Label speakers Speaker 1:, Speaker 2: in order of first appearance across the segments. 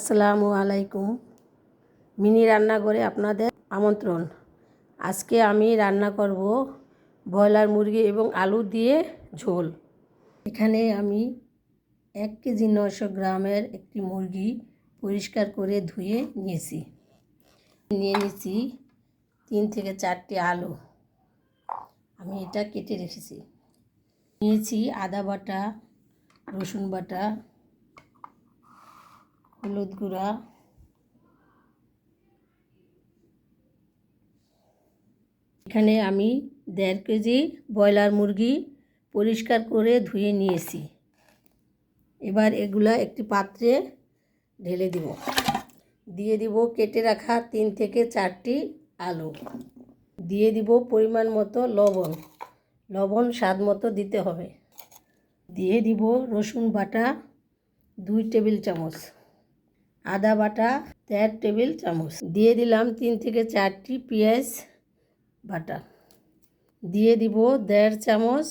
Speaker 1: আসসালামু আলাইকুম। মিনি রান্নাঘরে আপনাদের আমন্ত্রণ। আজকে আমি রান্না করব ব্রয়লার মুরগি এবং আলু দিয়ে ঝোল। এখানে আমি 1 কেজি 900 গ্রামের একটি মুরগি পরিষ্কার করে ধুয়ে নিয়েছি। নিয়ে নিয়েছি 3 থেকে 4টি আলু, আমি এটা কেটে রেখেছি। নিয়েছি আদা বাটা, রসুন বাটা, হলুদ গুঁড়া, এখানে আমি 1.5 কেজি ব্রয়লার মুরগি পরিষ্কার করে ধুয়ে নিয়েছি। এবার এগুলা একটি পাত্রে ঢেলে দিব। দিয়ে দিব কেটে রাখা 3 থেকে 4টি আলু। দিয়ে দিব পরিমাণ মতো লবণ স্বাদ মতো দিতে হবে। দিয়ে দিব রসুন বাটা 2 টেবিল চামচ, আদা বাটা 1.5 টেবিল চামচ। দিয়ে দিলাম 3 থেকে 4টি পেঁয়াজ বাটা। দিয়ে দিব 1.5 চামচ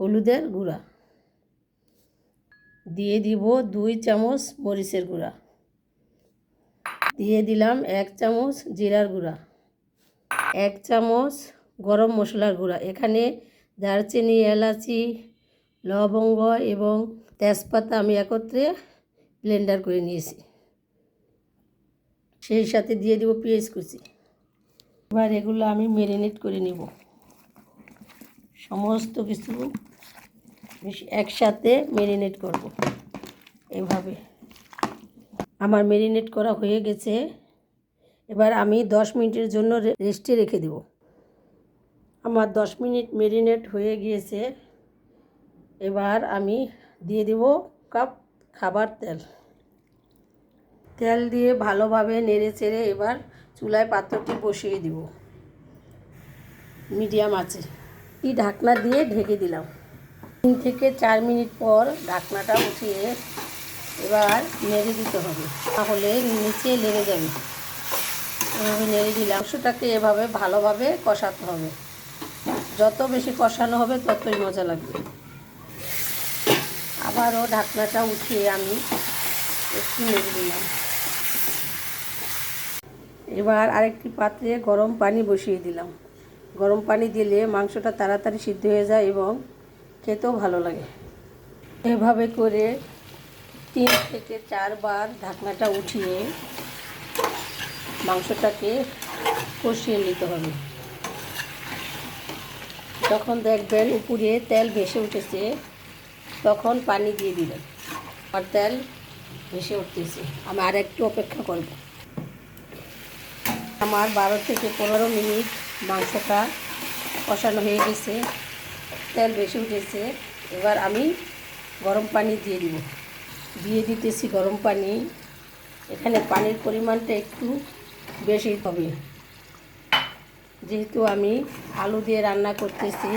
Speaker 1: হলুদের গুঁড়া। দিয়ে দিব 2 চামচ মরিচের গুঁড়া। দিয়ে দিলাম 1 চামচ জিরার গুঁড়া, 1 চামচ গরম মশলার গুঁড়া। এখানে দারচিনি, এলাচি, লবঙ্গ এবং তেজপাতা আমি একত্রে ব্লেন্ডার করে নিয়েছি। সেই সাথে দিয়ে দিব পেঁয়াজ কুচি। এবার এগুলো আমি ম্যারিনেট করে নিব। সমস্ত কিছু একসাথে ম্যারিনেট করব। এভাবে আমার ম্যারিনেট করা হয়ে গেছে। এবার আমি 10 মিনিটের জন্য রেস্টে রেখে দেব। আমার 10 মিনিট ম্যারিনেট হয়ে গিয়েছে। এবার আমি দিয়ে দেব কাপ খাবার তেল দিয়ে ভালোভাবে নেড়ে চেড়ে এবার চুলায় পাত্রটি বসিয়ে দিব মিডিয়াম আঁচে। ঢাকনা দিয়ে ঢেকে দিলাম। 3 থেকে 4 মিনিট পর ঢাকনাটা উঠিয়ে এবার নেড়ে দিতে হবে, তাহলে নিচে লেগে যাবে। এভাবে নেড়ে দিলাম। মাংসটাকে এভাবে ভালোভাবে কষাতে হবে। যত বেশি কষানো হবে ততই মজা লাগবে। আবারও ঢাকনাটা উঠিয়ে আমি একটু নেড়ে দিলাম। এবার আরেকটি পাত্রে গরম পানি বসিয়ে দিলাম। গরম পানি দিলে মাংসটা তাড়াতাড়ি সিদ্ধ হয়ে যায় এবং খেতেও ভালো লাগে। এভাবে করে 3 থেকে 4 বার ঢাকনাটা উঠিয়ে মাংসটাকে কষিয়ে নিতে হবে। যখন দেখবেন উপরে তেল ভেসে উঠেছে তখন পানি দিয়ে দিবেন। আর তেল ভেসে উঠতেছে, আমি আর একটু অপেক্ষা করব। আমার 12 থেকে 15 মিনিট মাংসটা কষানো হয়ে গেছে, তেল ভেসে উঠেছে। এবার আমি গরম পানি দিয়ে দিতেছি গরম পানি। এখানে পানির পরিমাণটা একটু বেশি হবে, যেহেতু আমি আলু দিয়ে রান্না করতেছি।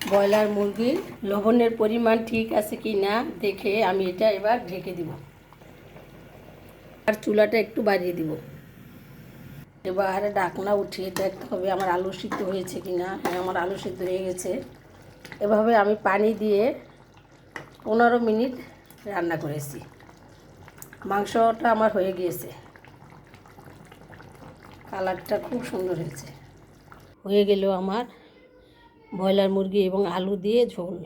Speaker 1: ব্রয়লার মুরগির লবণের পরিমাণ ঠিক আছে কি না দেখে আমি এটা এবার ঢেকে দিব। আর চুলাটা একটু বাড়িয়ে দিব। এবার ঢাকনা উঠিয়ে দেখতে হবে আমার আলু সিদ্ধ হয়েছে কি না। হ্যাঁ, আমার আলু সিদ্ধ হয়ে গেছে। এভাবে আমি পানি দিয়ে 15 মিনিট রান্না করেছি। মাংসটা আমার হয়ে গিয়েছে। কালারটা খুব সুন্দর হয়েছে। হয়ে গেল আমার ব্রয়লার মুরগি এবং আলু দিয়ে ঝোল।